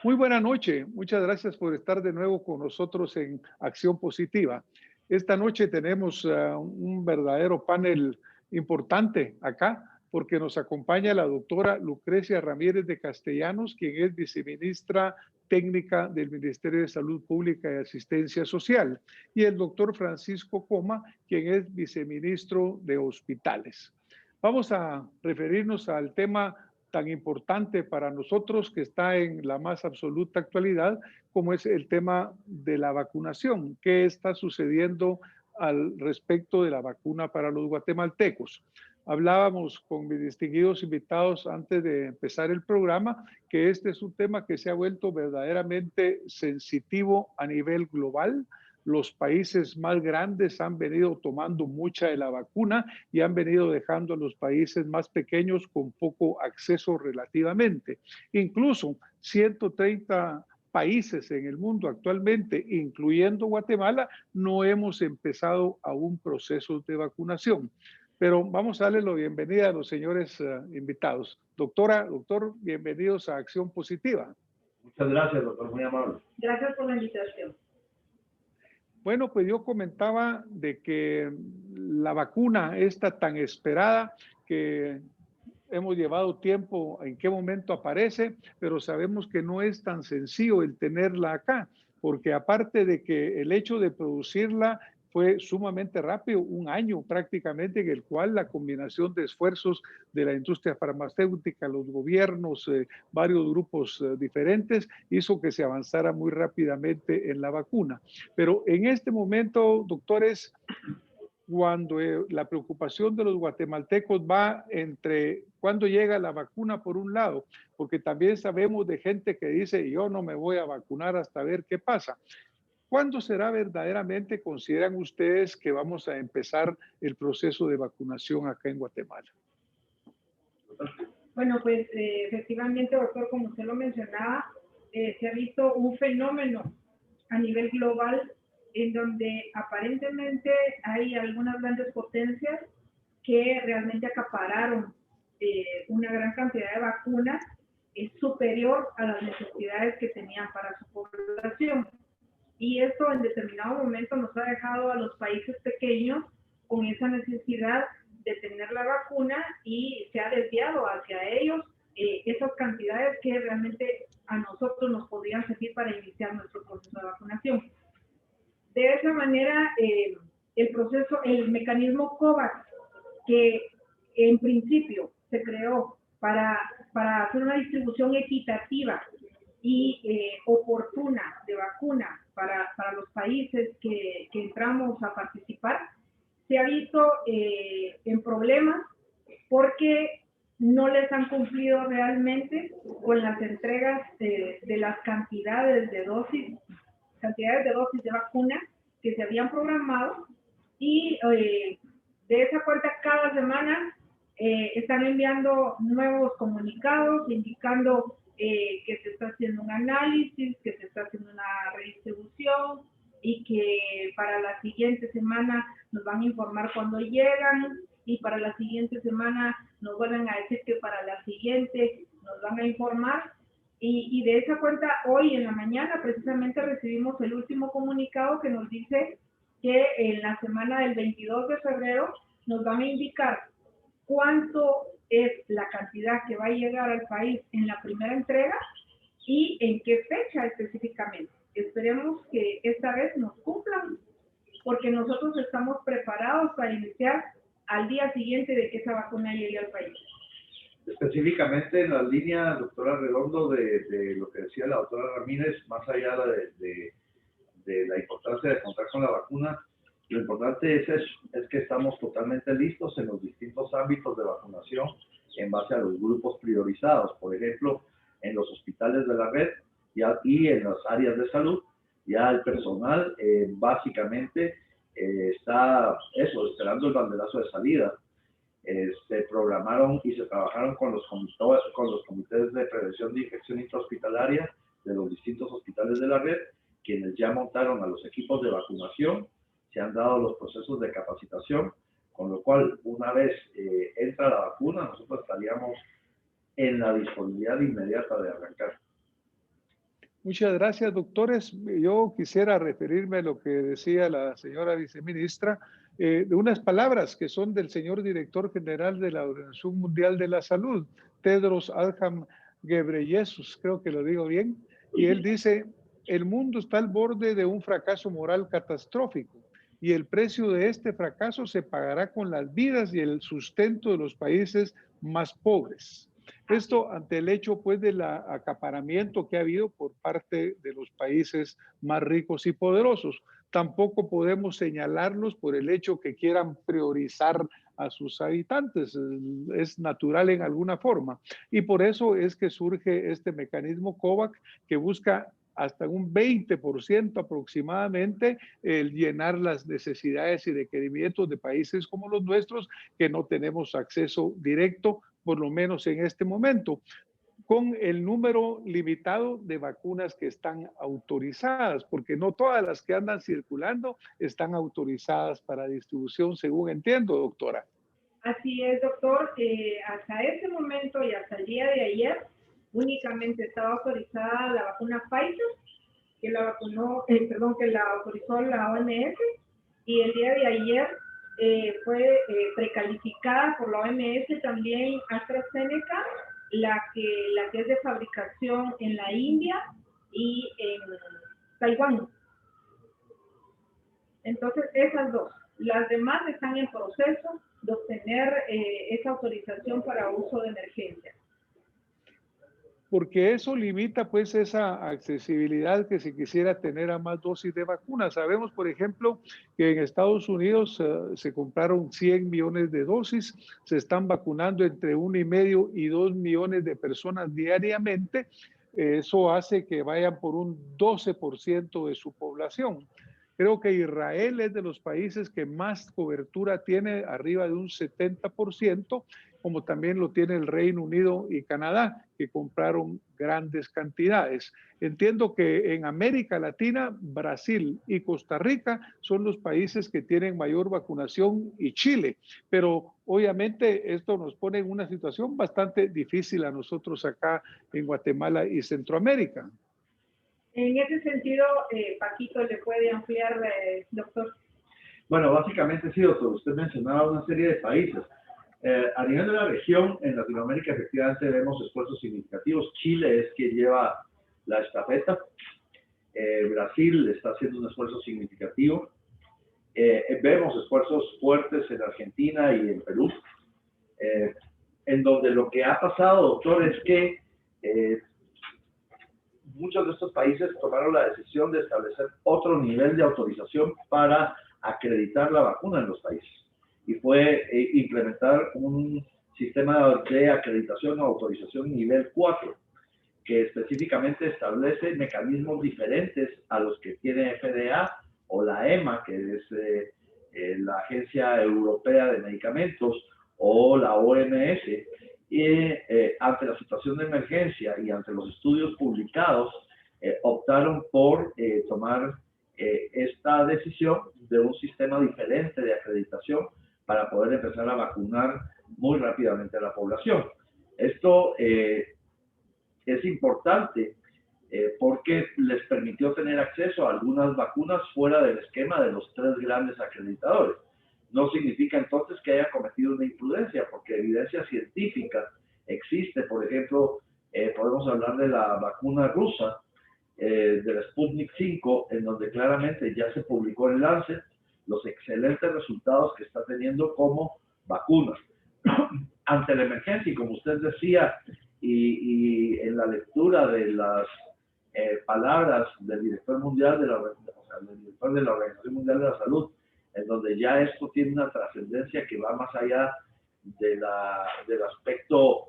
Muy buena noche. Muchas gracias por estar de nuevo con nosotros en Acción Positiva. Esta noche tenemos un verdadero panel importante acá porque nos acompaña la doctora Lucrecia Ramírez de Castellanos, quien es viceministra técnica del Ministerio de Salud Pública y Asistencia Social, y el doctor Francisco Coma, quien es viceministro de Hospitales. Vamos a referirnos al tema tan importante para nosotros que está en la más absoluta actualidad, como es el tema de la vacunación. ¿Qué está sucediendo al respecto de la vacuna para los guatemaltecos? Hablábamos con mis distinguidos invitados antes de empezar el programa que este es un tema que se ha vuelto verdaderamente sensitivo a nivel global. Los países más grandes han venido tomando mucha de la vacuna y han venido dejando a los países más pequeños con poco acceso relativamente. Incluso 130 países en el mundo actualmente, incluyendo Guatemala, no hemos empezado aún procesos de vacunación. Pero vamos a darle la bienvenida a los señores invitados. Doctor, bienvenidos a Acción Positiva. Muchas gracias, doctor, muy amable. Gracias por la invitación. Bueno, pues yo comentaba de que la vacuna está tan esperada que hemos llevado tiempo en qué momento aparece, pero sabemos que no es tan sencillo el tenerla acá, porque aparte de que el hecho de producirla fue sumamente rápido, un año prácticamente, en el cual la combinación de esfuerzos de la industria farmacéutica, los gobiernos, varios grupos diferentes, hizo que se avanzara muy rápidamente en la vacuna. Pero en este momento, doctores, cuando la preocupación de los guatemaltecos va entre cuándo llega la vacuna por un lado, porque también sabemos de gente que dice yo no me voy a vacunar hasta ver qué pasa. ¿Cuándo será verdaderamente, consideran ustedes, que vamos a empezar el proceso de vacunación acá en Guatemala? Bueno, pues efectivamente, doctor, como usted lo mencionaba, se ha visto un fenómeno a nivel global en donde aparentemente hay algunas grandes potencias que realmente acapararon una gran cantidad de vacunas superior a las necesidades que tenían para su población. Y esto en determinado momento nos ha dejado a los países pequeños con esa necesidad de tener la vacuna y se ha desviado hacia ellos esas cantidades que realmente a nosotros nos podrían servir para iniciar nuestro proceso de vacunación. De esa manera, el mecanismo COVAX, que en principio se creó para hacer una distribución equitativa y oportuna de vacuna para los países que entramos a participar, se ha visto en problemas porque no les han cumplido realmente con las entregas de las cantidades de dosis de vacuna que se habían programado y de esa cuenta cada semana están enviando nuevos comunicados indicando que se está haciendo un análisis, que se está haciendo una redistribución y que para la siguiente semana nos van a informar cuándo llegan y para la siguiente semana nos vuelven a decir que para la siguiente nos van a informar. Y de esa cuenta, hoy en la mañana precisamente recibimos el último comunicado que nos dice que en la semana del 22 de febrero nos van a indicar cuánto es la cantidad que va a llegar al país en la primera entrega y en qué fecha específicamente. Esperemos que esta vez nos cumplan, porque nosotros estamos preparados para iniciar al día siguiente de que esa vacuna llegue al país. Específicamente en la línea, doctora Redondo, de lo que decía la doctora Ramírez, más allá de la importancia de contar con la vacuna, lo importante es que estamos totalmente listos en los distintos ámbitos de vacunación en base a los grupos priorizados. Por ejemplo, en los hospitales de la red y en las áreas de salud, ya el personal básicamente está esperando el banderazo de salida. Se programaron y se trabajaron con los comités de prevención de infección intrahospitalaria de los distintos hospitales de la red, quienes ya montaron a los equipos de vacunación, se han dado los procesos de capacitación, con lo cual una vez entra la vacuna, nosotros estaríamos en la disponibilidad inmediata de arrancar. Muchas gracias, doctores. Yo quisiera referirme a lo que decía la señora viceministra, de unas palabras que son del señor director general de la Organización Mundial de la Salud, Tedros Adhanom Ghebreyesus, creo que lo digo bien, y él dice, el mundo está al borde de un fracaso moral catastrófico y el precio de este fracaso se pagará con las vidas y el sustento de los países más pobres. Esto ante el hecho pues del acaparamiento que ha habido por parte de los países más ricos y poderosos. Tampoco podemos señalarlos por el hecho que quieran priorizar a sus habitantes. Es natural en alguna forma. Y por eso es que surge este mecanismo COVAX que busca hasta un 20% aproximadamente el llenar las necesidades y requerimientos de países como los nuestros que no tenemos acceso directo, por lo menos en este momento, con el número limitado de vacunas que están autorizadas, porque no todas las que andan circulando están autorizadas para distribución, según entiendo, doctora. Así es, doctor. Hasta este momento y hasta el día de ayer únicamente estaba autorizada la vacuna Pfizer, que la vacunó, que la autorizó la OMS, y el día de ayer fue precalificada por la OMS también AstraZeneca, la que es de fabricación en la India y en Taiwán. Entonces, esas dos. Las demás están en proceso de obtener esa autorización para uso de emergencia. Porque eso limita pues esa accesibilidad que se quisiera tener a más dosis de vacunas. Sabemos, por ejemplo, que en Estados Unidos se compraron 100 millones de dosis, se están vacunando entre 1,5 y 2 millones de personas diariamente. Eso hace que vayan por un 12% de su población. Creo que Israel es de los países que más cobertura tiene, arriba de un 70%, como también lo tiene el Reino Unido y Canadá, que compraron grandes cantidades. Entiendo que en América Latina, Brasil y Costa Rica son los países que tienen mayor vacunación y Chile, pero obviamente esto nos pone en una situación bastante difícil a nosotros acá en Guatemala y Centroamérica. En ese sentido, Paquito, ¿le puede ampliar, doctor? Bueno, básicamente sí, doctor. Usted mencionaba una serie de países. A nivel de la región, en Latinoamérica, efectivamente vemos esfuerzos significativos. Chile es quien lleva la estafeta. Brasil está haciendo un esfuerzo significativo. Vemos esfuerzos fuertes en Argentina y en Perú, en donde lo que ha pasado, doctor, es que muchos de estos países tomaron la decisión de establecer otro nivel de autorización para acreditar la vacuna en los países. Y fue implementar un sistema de acreditación o autorización nivel 4, que específicamente establece mecanismos diferentes a los que tiene FDA o la EMA, que es la Agencia Europea de Medicamentos, o la OMS, y ante la situación de emergencia y ante los estudios publicados, optaron por tomar esta decisión de un sistema diferente de acreditación para poder empezar a vacunar muy rápidamente a la población. Esto es importante porque les permitió tener acceso a algunas vacunas fuera del esquema de los 3 grandes acreditadores. No significa entonces que hayan cometido una imprudencia, porque evidencia científica existe. Por ejemplo, podemos hablar de la vacuna rusa, de la Sputnik 5, en donde claramente ya se publicó en Lancet los excelentes resultados que está teniendo como vacuna. Ante la emergencia, y como usted decía, y en la lectura de las palabras del director mundial del director de la Organización Mundial de la Salud, en donde ya esto tiene una trascendencia que va más allá del aspecto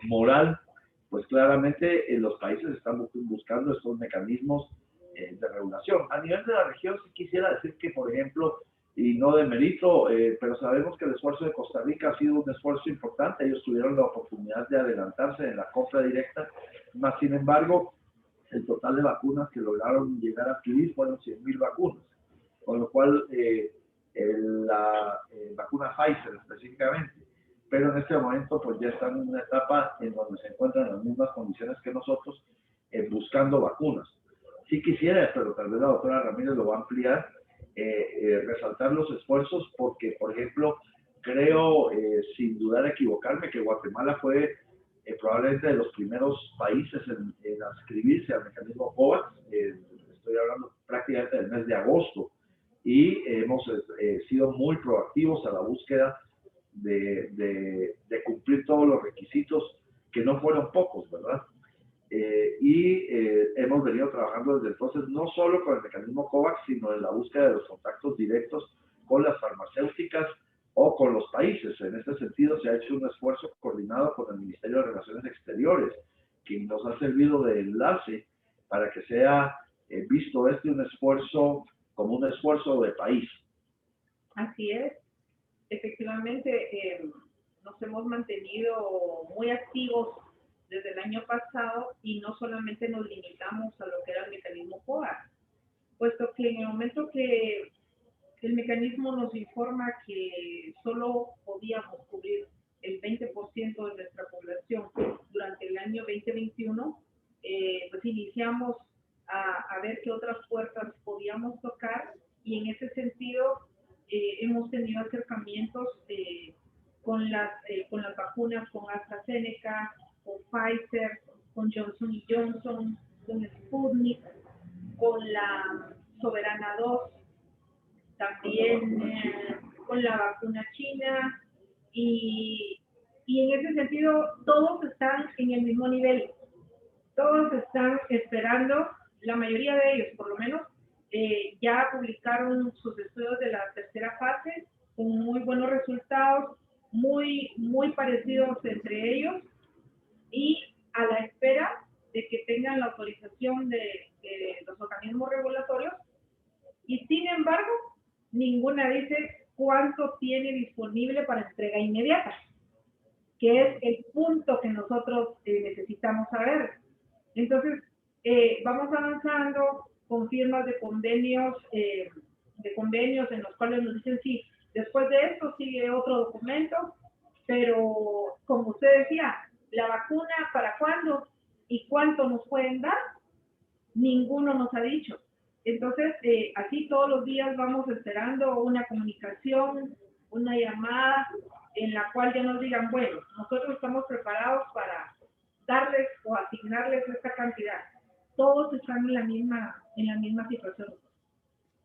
moral, pues claramente los países están buscando estos mecanismos de regulación. A nivel de la región, sí quisiera decir que, por ejemplo, y no de mérito, pero sabemos que el esfuerzo de Costa Rica ha sido un esfuerzo importante. Ellos tuvieron la oportunidad de adelantarse en la compra directa, más sin embargo, el total de vacunas que lograron llegar a adquirir fueron 100,000 vacunas, con lo cual la vacuna Pfizer específicamente, pero en este momento pues ya están en una etapa en donde se encuentran en las mismas condiciones que nosotros, buscando vacunas. Sí quisiera, pero tal vez la doctora Ramírez lo va a ampliar, resaltar los esfuerzos porque, por ejemplo, creo, sin dudar equivocarme, que Guatemala fue probablemente de los primeros países en adscribirse al mecanismo COVAX. Estoy hablando prácticamente del mes de agosto, y hemos sido muy proactivos a la búsqueda de cumplir todos los requisitos, que no fueron pocos, ¿verdad? Hemos venido trabajando desde entonces no solo con el mecanismo COVAX, sino en la búsqueda de los contactos directos con las farmacéuticas o con los países. En este sentido, se ha hecho un esfuerzo coordinado con el Ministerio de Relaciones Exteriores, que nos ha servido de enlace para que sea visto un esfuerzo como un esfuerzo de país. Así es. Efectivamente, nos hemos mantenido muy activos desde el año pasado y no solamente nos limitamos a lo que era el mecanismo COVAX, puesto que en el momento que el mecanismo nos informa que solo podíamos cubrir el 20% de nuestra población durante el año 2021, pues iniciamos a ver qué otras puertas podíamos tocar, y en ese sentido hemos tenido acercamientos con las vacunas, con AstraZeneca, con Pfizer, con Johnson & Johnson, con Sputnik, con la Soberana 2, también con la vacuna china, y en ese sentido todos están en el mismo nivel, todos están esperando, la mayoría de ellos por lo menos, ya publicaron sus estudios de la tercera fase con muy buenos resultados, muy parecidos entre ellos, y a la espera de que tengan la autorización de los organismos regulatorios. Y sin embargo, ninguna dice cuánto tiene disponible para entrega inmediata, que es el punto que nosotros necesitamos saber. Entonces, vamos avanzando con firmas de convenios en los cuales nos dicen, sí, después de esto sigue otro documento, pero como usted decía, la vacuna para cuándo y cuánto nos pueden dar, ninguno nos ha dicho. Entonces, así todos los días vamos esperando una comunicación, una llamada en la cual ya nos digan, bueno, nosotros estamos preparados para darles o asignarles esta cantidad. Todos están en la misma situación.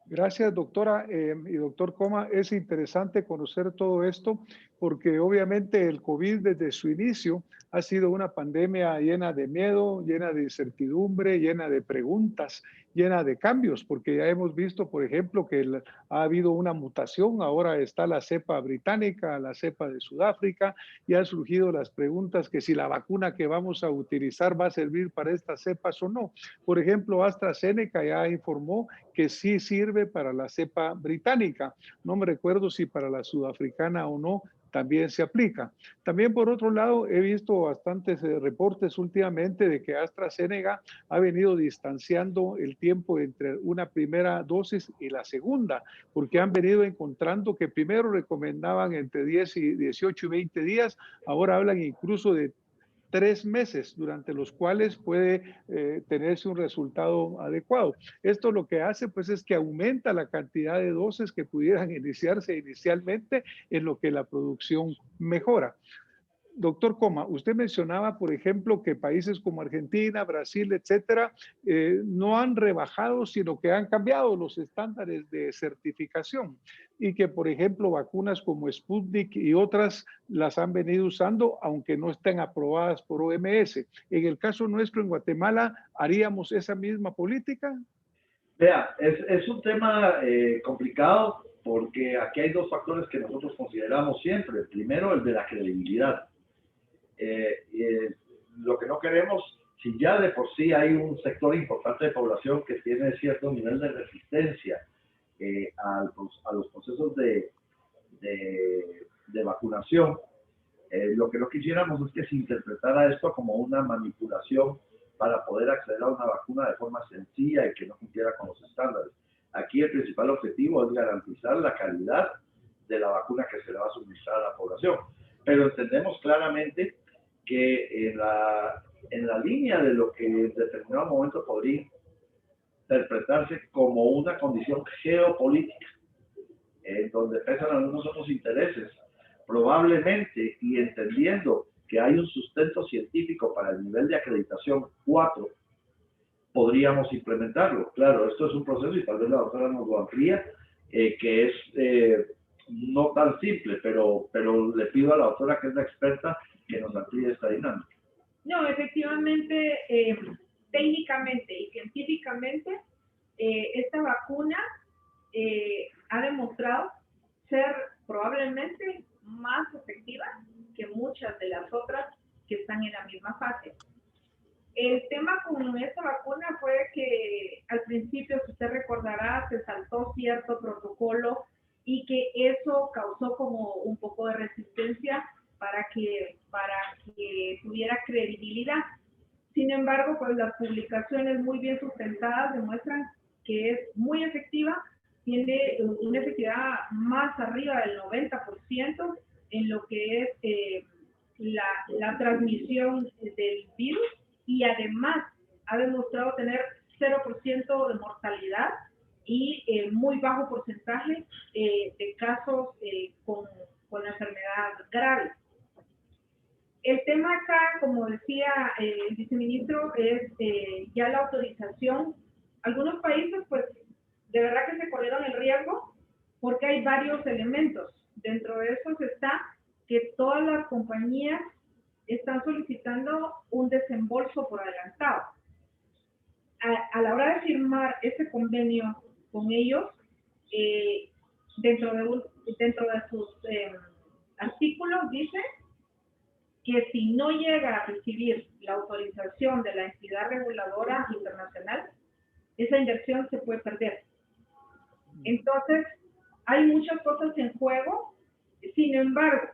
Gracias, doctora y doctor Coma. Es interesante conocer todo esto porque obviamente el COVID desde su inicio ha sido una pandemia llena de miedo, llena de incertidumbre, llena de preguntas, llena de cambios, porque ya hemos visto, por ejemplo, que ha habido una mutación. Ahora está la cepa británica, la cepa de Sudáfrica, y han surgido las preguntas que si la vacuna que vamos a utilizar va a servir para estas cepas o no. Por ejemplo, AstraZeneca ya informó que sí sirve para la cepa británica. No me recuerdo si para la sudafricana o no también se aplica. También, por otro lado, he visto bastantes reportes últimamente de que AstraZeneca ha venido distanciando el tiempo entre una primera dosis y la segunda, porque han venido encontrando que primero recomendaban entre 10 y 18 y 20 días, ahora hablan incluso de 3 meses durante los cuales puede tenerse un resultado adecuado. Esto lo que hace pues es que aumenta la cantidad de dosis que pudieran iniciarse inicialmente, en lo que la producción mejora. Doctor Coma, usted mencionaba, por ejemplo, que países como Argentina, Brasil, etcétera, no han rebajado, sino que han cambiado los estándares de certificación, y que, por ejemplo, vacunas como Sputnik y otras las han venido usando, aunque no estén aprobadas por OMS. En el caso nuestro, en Guatemala, ¿haríamos esa misma política? Vea, es un tema complicado, porque aquí hay dos factores que nosotros consideramos siempre. Primero, el de la credibilidad. Lo que no queremos, si ya de por sí hay un sector importante de población que tiene cierto nivel de resistencia a los procesos de vacunación, lo que no quisiéramos es que se interpretara esto como una manipulación para poder acceder a una vacuna de forma sencilla y que no cumpliera con los estándares. Aquí el principal objetivo es garantizar la calidad de la vacuna que se le va a suministrar a la población. Pero entendemos claramente que en la línea de lo que en determinado momento podría interpretarse como una condición geopolítica, donde pesan algunos otros intereses, probablemente, y entendiendo que hay un sustento científico para el nivel de acreditación 4, podríamos implementarlo. Claro, esto es un proceso y tal vez la doctora nos lo amplía, que es no tan simple, pero le pido a la doctora, que es la experta, que nos amplíe esta dinámica. No, efectivamente, técnicamente y científicamente, esta vacuna ha demostrado ser probablemente más efectiva que muchas de las otras que están en la misma fase. El tema con esta vacuna fue que al principio, si usted recordará, se saltó cierto protocolo y que eso causó como un poco de resistencia para que tuviera credibilidad. Sin embargo, pues las publicaciones muy bien sustentadas demuestran que es muy efectiva, tiene una efectividad más arriba del 90% en lo que es la transmisión del virus, y además ha demostrado tener 0% de mortalidad y muy bajo porcentaje de casos con enfermedad grave. El tema acá, como decía el viceministro, es ya la autorización. Algunos países, pues, de verdad que se corrieron el riesgo porque hay varios elementos. Dentro de esos está que todas las compañías están solicitando un desembolso por adelantado. A la hora de firmar ese convenio con ellos, dentro de sus artículos dice que si no llega a recibir la autorización de la entidad reguladora internacional, esa inversión se puede perder. Entonces, hay muchas cosas en juego. Sin embargo,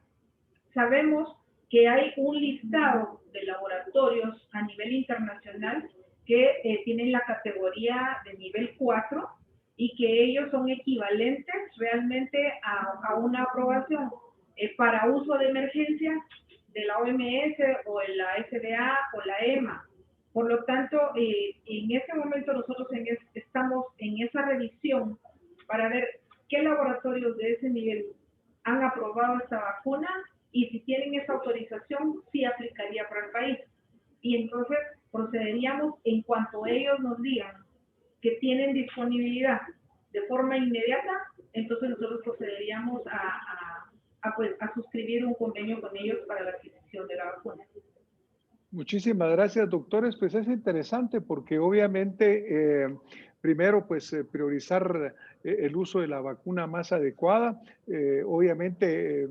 sabemos que hay un listado de laboratorios a nivel internacional que tienen la categoría de nivel 4 y que ellos son equivalentes realmente a una aprobación para uso de emergencia de la OMS o de la FDA o la EMA. Por lo tanto, en este momento nosotros estamos en esa revisión para ver qué laboratorios de ese nivel han aprobado esta vacuna y si tienen esa autorización, sí aplicaría para el país. Y entonces procederíamos en cuanto ellos nos digan que tienen disponibilidad de forma inmediata, entonces nosotros procederíamos a suscribir un convenio con ellos para la adquisición de la vacuna. Muchísimas gracias, doctores. Pues es interesante porque obviamente, primero, pues priorizar el uso de la vacuna más adecuada. Obviamente,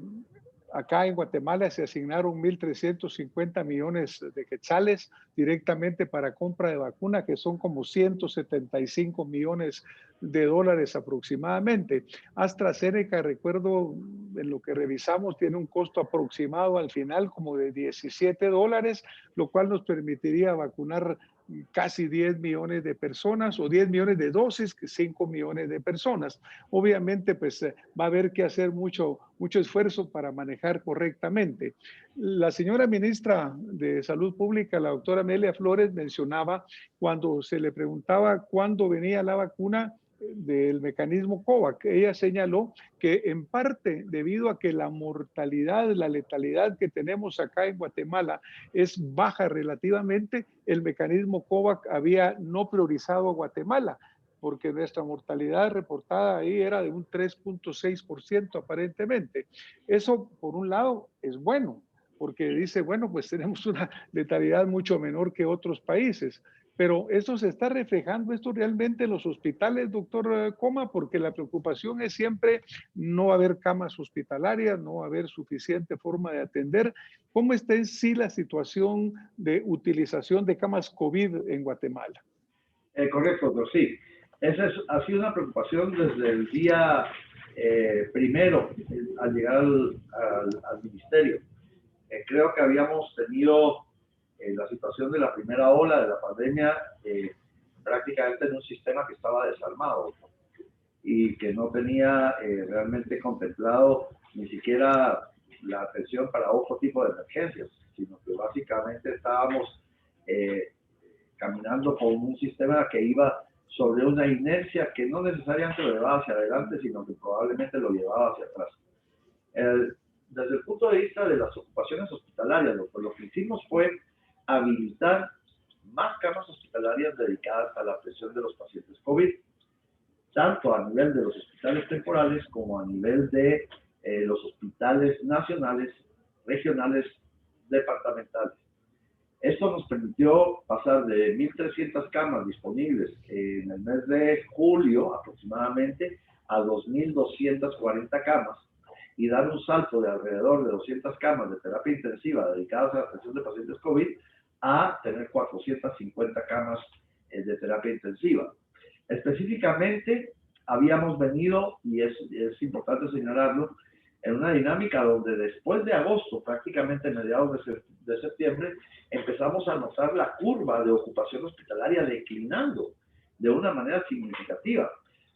acá en Guatemala se asignaron 1.350 millones de quetzales directamente para compra de vacuna, que son como 175 millones de dólares aproximadamente. AstraZeneca, recuerdo, en lo que revisamos, tiene un costo aproximado al final como de $17, lo cual nos permitiría vacunar casi 10 millones de personas o 10 millones de dosis, que 5 millones de personas. Obviamente, pues va a haber que hacer mucho esfuerzo para manejar correctamente. La señora ministra de Salud Pública, la doctora Amelia Flores, mencionaba cuando se le preguntaba cuándo venía la vacuna del mecanismo COVAX. Ella señaló que en parte debido a que la mortalidad, la letalidad que tenemos acá en Guatemala es baja relativamente, el mecanismo COVAX había no priorizado a Guatemala, porque nuestra mortalidad reportada ahí era de un 3.6% aparentemente. Eso, por un lado, es bueno, porque dice, bueno, pues tenemos una letalidad mucho menor que otros países. Pero eso se está reflejando esto realmente en los hospitales, doctor Coma, porque la preocupación es siempre no haber camas hospitalarias, no haber suficiente forma de atender. ¿Cómo está en sí la situación de utilización de camas COVID en Guatemala? Correcto, doctor, sí. Esa ha sido una preocupación desde el día primero al llegar al ministerio. Creo que habíamos tenido la situación de la primera ola de la pandemia prácticamente en un sistema que estaba desarmado y que no tenía realmente contemplado ni siquiera la atención para otro tipo de emergencias, sino que básicamente estábamos caminando con un sistema que iba sobre una inercia que no necesariamente lo llevaba hacia adelante, sino que probablemente lo llevaba hacia atrás. Desde el punto de vista de las ocupaciones hospitalarias, lo que hicimos fue habilitar más camas hospitalarias dedicadas a la atención de los pacientes COVID, tanto a nivel de los hospitales temporales como a nivel de los hospitales nacionales, regionales, departamentales. Esto nos permitió pasar de 1.300 camas disponibles en el mes de julio aproximadamente a 2.240 camas y dar un salto de alrededor de 200 camas de terapia intensiva dedicadas a la atención de pacientes COVID a tener 450 camas de terapia intensiva. Específicamente, habíamos venido, y es importante señalarlo, en una dinámica donde después de agosto, prácticamente mediados de septiembre, empezamos a notar la curva de ocupación hospitalaria declinando de una manera significativa.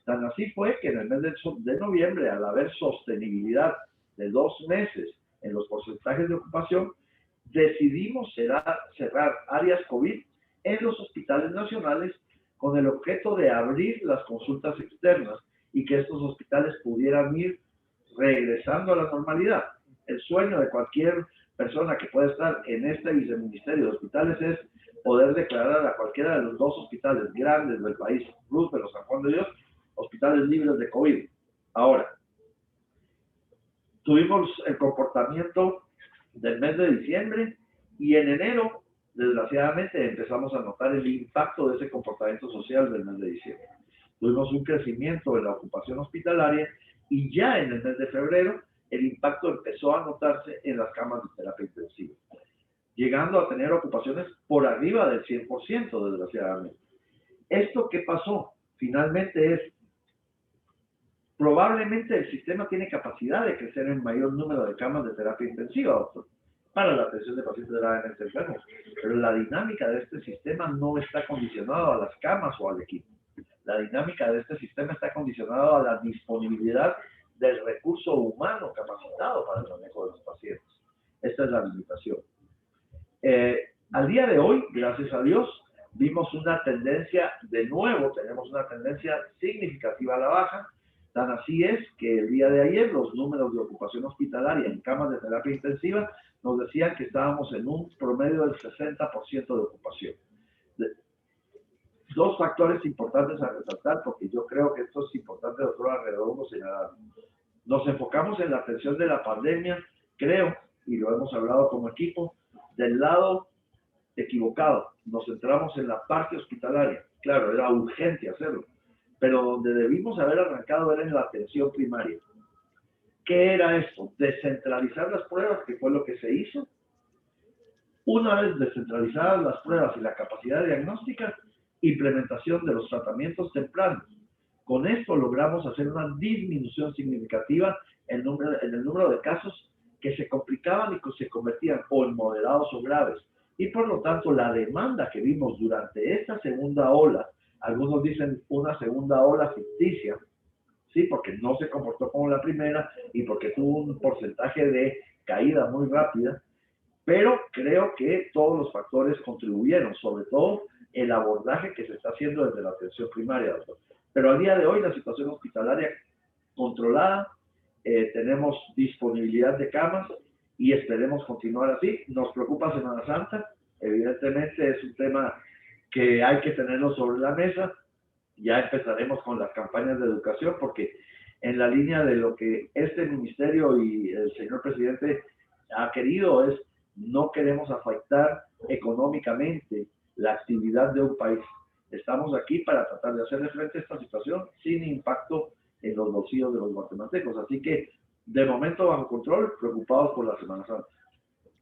Tan así fue que en el mes de noviembre, al haber sostenibilidad de 2 meses en los porcentajes de ocupación, decidimos cerrar áreas COVID en los hospitales nacionales con el objeto de abrir las consultas externas y que estos hospitales pudieran ir regresando a la normalidad. El sueño de cualquier persona que pueda estar en este viceministerio de hospitales es poder declarar a cualquiera de los 2 hospitales grandes del país, Roosevelt o San Juan de Dios, hospitales libres de COVID. Ahora, tuvimos el comportamiento del mes de diciembre y en enero, desgraciadamente, empezamos a notar el impacto de ese comportamiento social del mes de diciembre. Tuvimos un crecimiento en la ocupación hospitalaria y ya en el mes de febrero el impacto empezó a notarse en las camas de terapia intensiva, llegando a tener ocupaciones por arriba del 100%, desgraciadamente. ¿Esto qué pasó? Finalmente es, probablemente el sistema tiene capacidad de crecer en mayor número de camas de terapia intensiva, doctor, para la atención de pacientes gravemente enfermos, pero la dinámica de este sistema no está condicionada a las camas o al equipo. La dinámica de este sistema está condicionada a la disponibilidad del recurso humano capacitado para el manejo de los pacientes. Esta es la limitación. Al día de hoy, gracias a Dios, vimos una tendencia, de nuevo, tenemos una tendencia significativa a la baja. Tan así es que el día de ayer los números de ocupación hospitalaria en camas de terapia intensiva nos decían que estábamos en un promedio del 60% de ocupación. 2 factores importantes a resaltar, porque yo creo que esto es importante, doctora Redondo, señalar. Nos enfocamos en la atención de la pandemia, creo, y lo hemos hablado como equipo, del lado equivocado. Nos centramos en la parte hospitalaria. Claro, era urgente hacerlo, pero donde debimos haber arrancado era en la atención primaria. ¿Qué era esto? Descentralizar las pruebas, que fue lo que se hizo. Una vez descentralizadas las pruebas y la capacidad diagnóstica, implementación de los tratamientos tempranos. Con esto logramos hacer una disminución significativa en el número de casos que se complicaban y que se convertían o en moderados o graves. Y por lo tanto, la demanda que vimos durante esta segunda ola, algunos dicen una segunda ola ficticia, ¿sí? Porque no se comportó como la primera y porque tuvo un porcentaje de caída muy rápida, pero creo que todos los factores contribuyeron, sobre todo el abordaje que se está haciendo desde la atención primaria, doctor. Pero al día de hoy la situación hospitalaria controlada, tenemos disponibilidad de camas y esperemos continuar así. Nos preocupa Semana Santa, evidentemente es un tema que hay que tenerlo sobre la mesa. Ya empezaremos con las campañas de educación porque en la línea de lo que este ministerio y el señor presidente ha querido es no queremos afectar económicamente la actividad de un país. Estamos aquí para tratar de hacerle frente a esta situación sin impacto en los bolsillos de los guatemaltecos. Así que, de momento, bajo control, preocupados por la Semana Santa.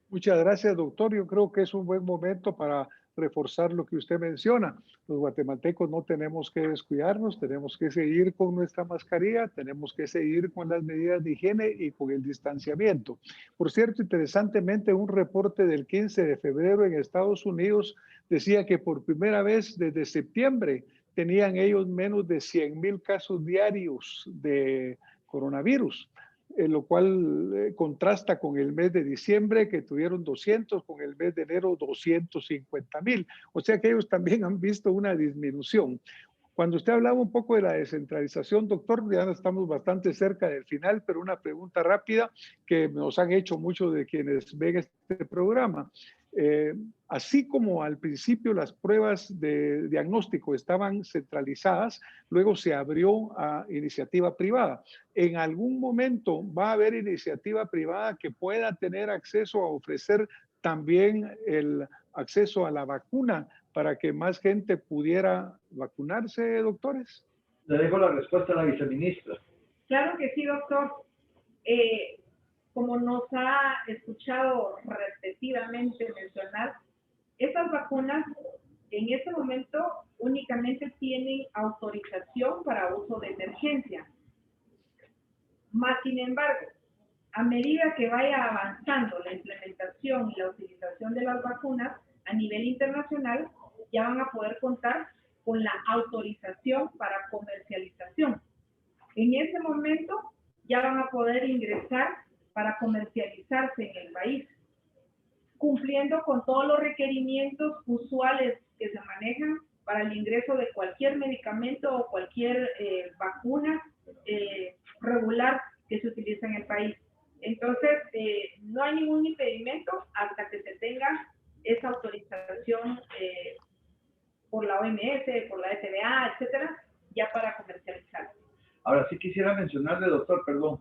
Muchas gracias, doctor. Yo creo que es un buen momento para reforzar lo que usted menciona. Los guatemaltecos no tenemos que descuidarnos, tenemos que seguir con nuestra mascarilla, tenemos que seguir con las medidas de higiene y con el distanciamiento. Por cierto, interesantemente, un reporte del 15 de febrero en Estados Unidos decía que por primera vez desde septiembre tenían ellos menos de 100,000 casos diarios de coronavirus. lo cual contrasta con el mes de diciembre, que tuvieron 200, con el mes de enero 250,000. O sea que ellos también han visto una disminución. Cuando usted hablaba un poco de la descentralización, doctor, ya estamos bastante cerca del final, pero una pregunta rápida que nos han hecho muchos de quienes ven este programa. Así como al principio las pruebas de diagnóstico estaban centralizadas, luego se abrió a iniciativa privada. ¿En algún momento va a haber iniciativa privada que pueda tener acceso a ofrecer también el acceso a la vacuna para que más gente pudiera vacunarse, doctores? Le dejo la respuesta a la viceministra. Claro que sí, doctor. Como nos ha escuchado repetidamente mencionar, estas vacunas en este momento únicamente tienen autorización para uso de emergencia. Más sin embargo, a medida que vaya avanzando la implementación y la utilización de las vacunas a nivel internacional, ya van a poder contar con la autorización para comercialización. En ese momento ya van a poder ingresar para comercializarse en el país, cumpliendo con todos los requerimientos usuales que se manejan para el ingreso de cualquier medicamento o cualquier vacuna regular que se utiliza en el país. Entonces, no hay ningún impedimento hasta que se tenga esa autorización por la OMS, por la FDA, etcétera, ya para comercializar. Ahora sí quisiera mencionarle, doctor, perdón,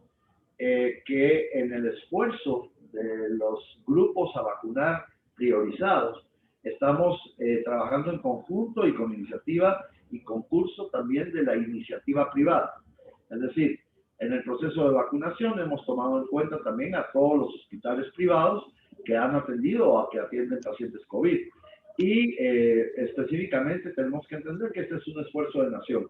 que en el esfuerzo de los grupos a vacunar priorizados, estamos trabajando en conjunto y con iniciativa y concurso también de la iniciativa privada. Es decir, en el proceso de vacunación hemos tomado en cuenta también a todos los hospitales privados que han atendido o que atienden pacientes COVID. Y específicamente tenemos que entender que este es un esfuerzo de nación.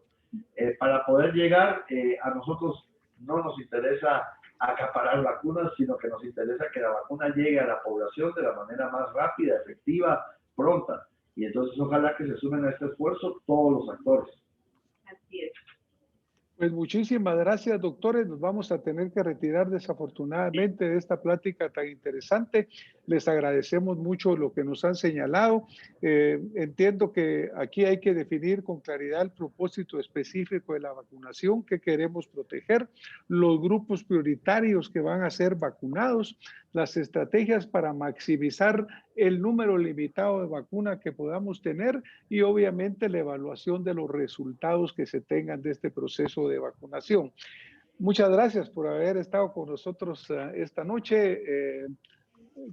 Para poder llegar, a nosotros no nos interesa acaparar vacunas, sino que nos interesa que la vacuna llegue a la población de la manera más rápida, efectiva, pronta. Y entonces ojalá que se sumen a este esfuerzo todos los actores. Así es. Pues muchísimas gracias, doctores. Nos vamos a tener que retirar desafortunadamente de esta plática tan interesante. Les agradecemos mucho lo que nos han señalado. Entiendo que aquí hay que definir con claridad el propósito específico de la vacunación que queremos proteger, los grupos prioritarios que van a ser vacunados, las estrategias para maximizar el número limitado de vacunas que podamos tener y obviamente la evaluación de los resultados que se tengan de este proceso de vacunación. Muchas gracias por haber estado con nosotros esta noche.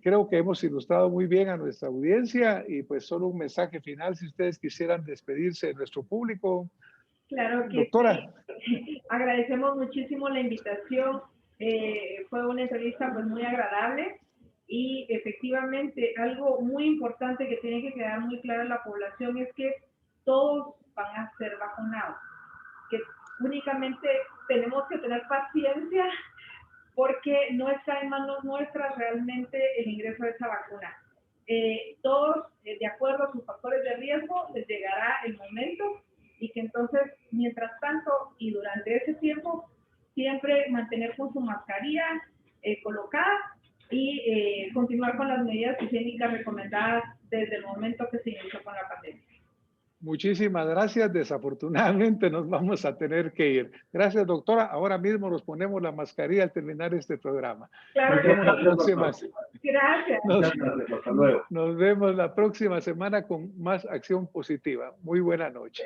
Creo que hemos ilustrado muy bien a nuestra audiencia y pues solo un mensaje final si ustedes quisieran despedirse de nuestro público. Claro que doctora. Sí. Agradecemos muchísimo la invitación. Fue una entrevista pues muy agradable y efectivamente algo muy importante que tiene que quedar muy claro en la población es que todos van a ser vacunados, que únicamente tenemos que tener paciencia porque no está en manos nuestras realmente el ingreso de esa vacuna. Todos, de acuerdo a sus factores de riesgo, les llegará el momento y que entonces, mientras tanto y durante ese tiempo, siempre mantener con su mascarilla colocada y continuar con las medidas higiénicas recomendadas desde el momento que se inició con la pandemia. Muchísimas gracias. Desafortunadamente nos vamos a tener que ir. Gracias, doctora. Ahora mismo nos ponemos la mascarilla al terminar este programa. Claro, nos vemos la próxima. Gracias. Hasta luego. Nos vemos la próxima semana con más acción positiva. Muy buena noche.